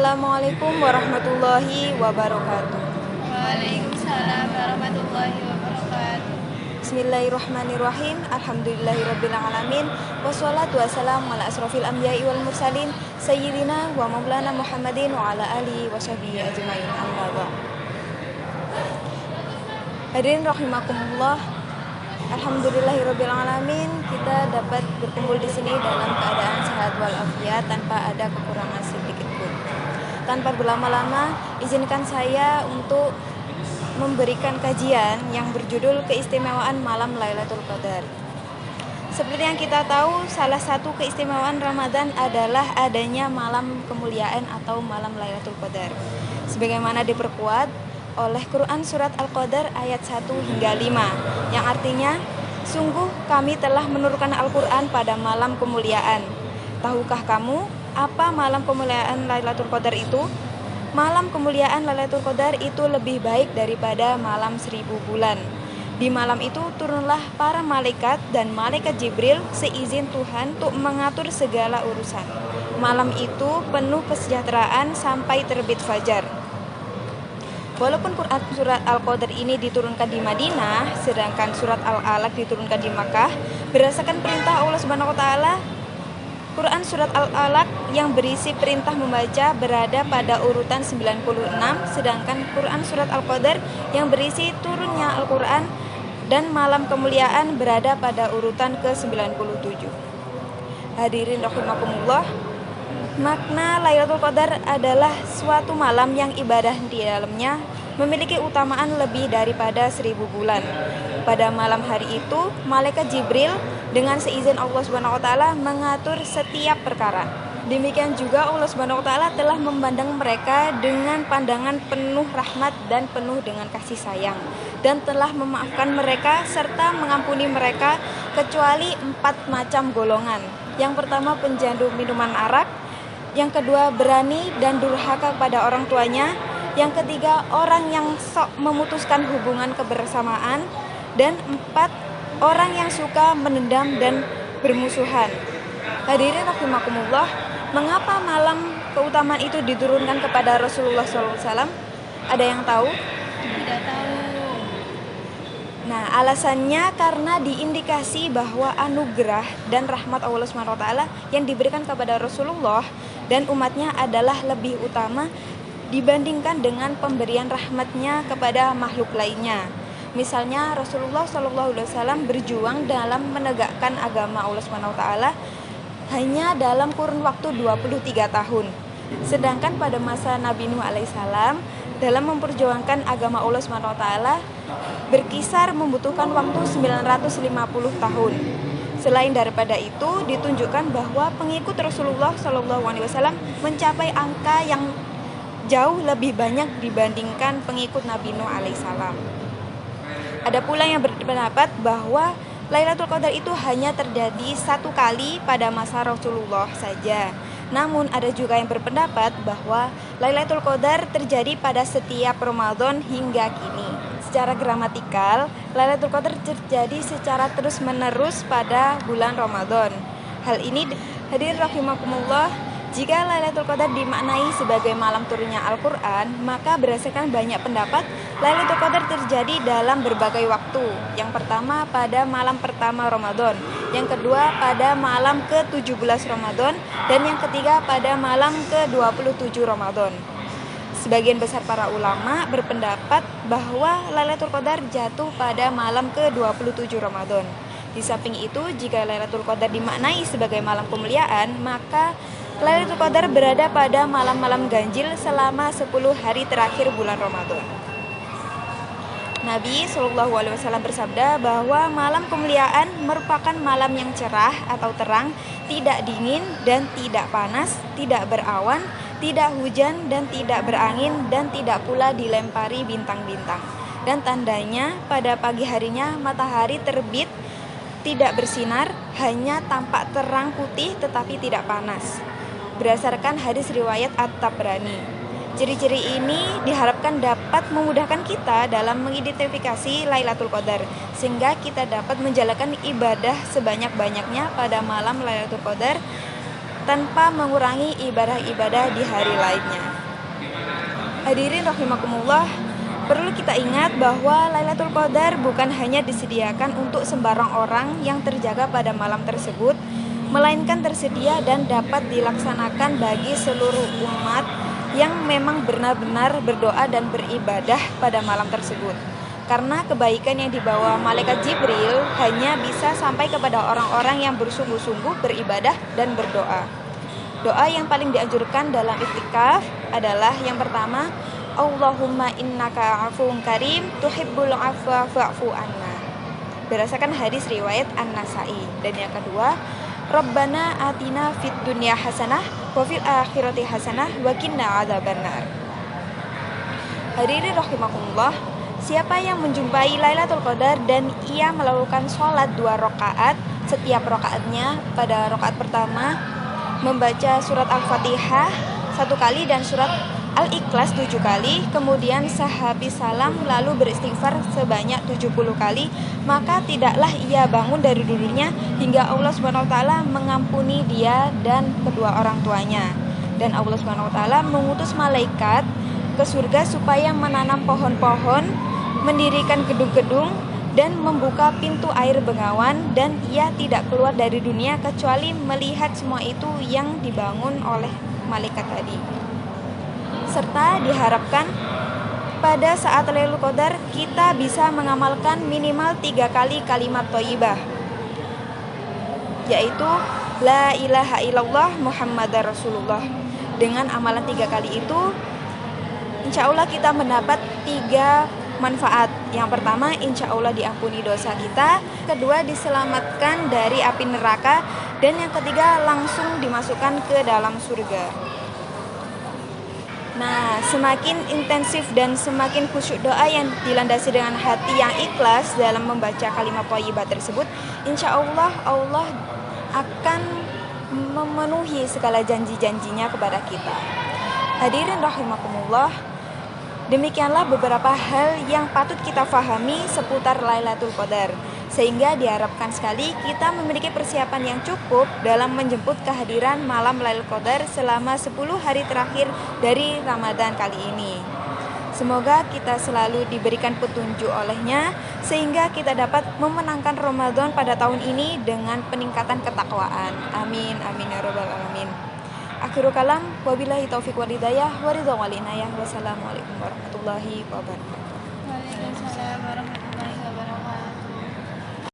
Assalamualaikum warahmatullahi wabarakatuh. Waalaikumsalam warahmatullahi wabarakatuh. Bismillahirrahmanirrahim. Alhamdulillahirrabbilalamin. Wassalatu wassalamu ala asrofil anbiya'i wal mursalin Sayyidina wa maulana Muhammadin wa ala alihi wa sahbihi ajma'in. Amma ba'd. Hadirin rahimakumullah. Alhamdulillahirrabbilalamin. Kita dapat berkumpul di sini dalam keadaan sehat walafiat tanpa ada kekurangan sedikit pun. Tanpa berlama-lama, izinkan saya untuk memberikan kajian yang berjudul Keistimewaan Malam Lailatul Qadar. Seperti yang kita tahu, salah satu keistimewaan Ramadan adalah adanya malam kemuliaan atau malam Lailatul Qadar. Sebagaimana diperkuat oleh Quran Surat Al-Qadar ayat 1 hingga 5, yang artinya, sungguh kami telah menurunkan Al-Quran pada malam kemuliaan. Tahukah kamu apa malam kemuliaan Lailatul Qadar itu? Malam kemuliaan Lailatul Qadar itu lebih baik daripada malam 1000 bulan. Di malam itu turunlah para malaikat dan malaikat Jibril seizin Tuhan untuk mengatur segala urusan. Malam itu penuh kesejahteraan sampai terbit fajar. Walaupun Quran surat Al-Qadar ini diturunkan di Madinah, sedangkan surat Al-Alaq diturunkan di Makkah, berdasarkan perintah Allah Subhanahu wa taala, Quran surat Al-Alaq yang berisi perintah membaca berada pada urutan 96, sedangkan Quran surat Al-Qadar yang berisi turunnya Al-Quran dan malam kemuliaan berada pada urutan ke-97. Hadirin rahimakumullah, makna Lailatul Qadar adalah suatu malam yang ibadah di dalamnya memiliki utamaan lebih daripada 1000 bulan. Pada malam hari itu, malaikat Jibril dengan seizin Allah Subhanahu wa taala mengatur setiap perkara. Demikian juga Allah Subhanahu wa taala telah memandang mereka dengan pandangan penuh rahmat dan penuh dengan kasih sayang, dan telah memaafkan mereka serta mengampuni mereka kecuali 4 macam golongan. Yang pertama, pencandu minuman arak. Yang kedua, berani dan durhaka kepada orang tuanya. Yang ketiga, orang yang sok memutuskan hubungan kebersamaan. Dan 4, orang yang suka menendam dan bermusuhan. Hadirin rahimakumullah, mengapa malam keutamaan itu diturunkan kepada Rasulullah SAW? Ada yang tahu? Tidak tahu. Nah, alasannya karena diindikasi bahwa anugerah dan rahmat Allah SWT yang diberikan kepada Rasulullah dan umatnya adalah lebih utama dibandingkan dengan pemberian rahmatnya kepada makhluk lainnya. Misalnya Rasulullah SAW berjuang dalam menegakkan agama Allah SWT hanya dalam kurun waktu 23 tahun. Sedangkan pada masa Nabi Nuh alaihissalam dalam memperjuangkan agama Allah SWT berkisar membutuhkan waktu 950 tahun. Selain daripada itu, ditunjukkan bahwa pengikut Rasulullah SAW mencapai angka yang jauh lebih banyak dibandingkan pengikut Nabi Nuh alaihissalam. Ada pula yang berpendapat bahwa Lailatul Qadar itu hanya terjadi 1 kali pada masa Rasulullah saja. Namun ada juga yang berpendapat bahwa Lailatul Qadar terjadi pada setiap Ramadan hingga kini. Secara gramatikal, Lailatul Qadar terjadi secara terus-menerus pada bulan Ramadan. Hal ini, hadirin rahimakumullah, jika Lailatul Qadar dimaknai sebagai malam turunnya Al-Quran, maka berdasarkan banyak pendapat, Lailatul Qadar terjadi dalam berbagai waktu. Yang pertama pada malam pertama Ramadan, yang kedua pada malam ke-17 Ramadan, dan yang ketiga pada malam ke-27 Ramadan. Sebagian besar para ulama berpendapat bahwa Lailatul Qadar jatuh pada malam ke-27 Ramadan. Di samping itu, jika Lailatul Qadar dimaknai sebagai malam kemuliaan, maka Lailatul Qadar berada pada malam-malam ganjil selama 10 hari terakhir bulan Ramadan. Nabi SAW bersabda bahwa malam kemuliaan merupakan malam yang cerah atau terang, tidak dingin dan tidak panas, tidak berawan, tidak hujan dan tidak berangin, dan tidak pula dilempari bintang-bintang. Dan tandanya pada pagi harinya matahari terbit, tidak bersinar, hanya tampak terang putih tetapi tidak panas. Berdasarkan hadis riwayat At-Tabrani. Ciri-ciri ini diharapkan dapat memudahkan kita dalam mengidentifikasi Lailatul Qadar, sehingga kita dapat menjalankan ibadah sebanyak-banyaknya pada malam Lailatul Qadar tanpa mengurangi ibadah-ibadah di hari lainnya. Hadirin rahimakumullah, perlu kita ingat bahwa Lailatul Qadar bukan hanya disediakan untuk sembarang orang yang terjaga pada malam tersebut, melainkan tersedia dan dapat dilaksanakan bagi seluruh umat yang memang benar-benar berdoa dan beribadah pada malam tersebut. Karena kebaikan yang dibawa malaikat Jibril hanya bisa sampai kepada orang-orang yang bersungguh-sungguh beribadah dan berdoa. Doa yang paling dianjurkan dalam iktikaf adalah yang pertama, Allahumma innaka afuwun karim tuhibbul afwa fa'fu anna. Berdasarkan hadis riwayat An-Nasa'i. Dan yang kedua, Rabbana atina fid dunya hasanah wa fil akhirati hasanah wa qina adzabannar. Hadirin rahimakumullah, siapa yang menjumpai Lailatul Qadar dan ia melakukan sholat 2 rakaat, setiap rakaatnya pada rakaat pertama membaca surat Al-Fatihah 1 kali dan surat Al-Ikhlas 7 kali, kemudian sehabis salam lalu beristighfar sebanyak 70 kali, maka tidaklah ia bangun dari tidurnya hingga Allah Subhanahu wa taala mengampuni dia dan kedua orang tuanya. Dan Allah Subhanahu wa taala mengutus malaikat ke surga supaya menanam pohon-pohon, mendirikan gedung-gedung dan membuka pintu air bengawan, dan ia tidak keluar dari dunia kecuali melihat semua itu yang dibangun oleh malaikat tadi. Serta diharapkan pada saat Lailatul Qadar kita bisa mengamalkan minimal 3 kali kalimat thayyibah, yaitu La ilaha illallah Muhammadar Rasulullah. Dengan amalan 3 kali itu, insya Allah kita mendapat 3 manfaat. Yang pertama, insya Allah diampuni dosa kita. Kedua, diselamatkan dari api neraka. Dan yang ketiga, langsung dimasukkan ke dalam surga. Nah, semakin intensif dan semakin khusyuk doa yang dilandasi dengan hati yang ikhlas dalam membaca kalimat thayyibah tersebut, insya Allah Allah akan memenuhi segala janji-janjinya kepada kita. Hadirin rahimakumullah, demikianlah beberapa hal yang patut kita fahami seputar Lailatul Qadar, sehingga diharapkan sekali kita memiliki persiapan yang cukup dalam menjemput kehadiran malam Lailatul Qadar selama 10 hari terakhir dari Ramadan kali ini. Semoga kita selalu diberikan petunjuk olehnya sehingga kita dapat memenangkan Ramadan pada tahun ini dengan peningkatan ketakwaan. Amin, amin ya rabbal alamin. Akhirul kalam, wabillahi taufiq wal hidayah, waridha wal inayah. Wassalamualaikum warahmatullahi wabarakatuh. Waalaikumsalam warahmatullahi wabarakatuh.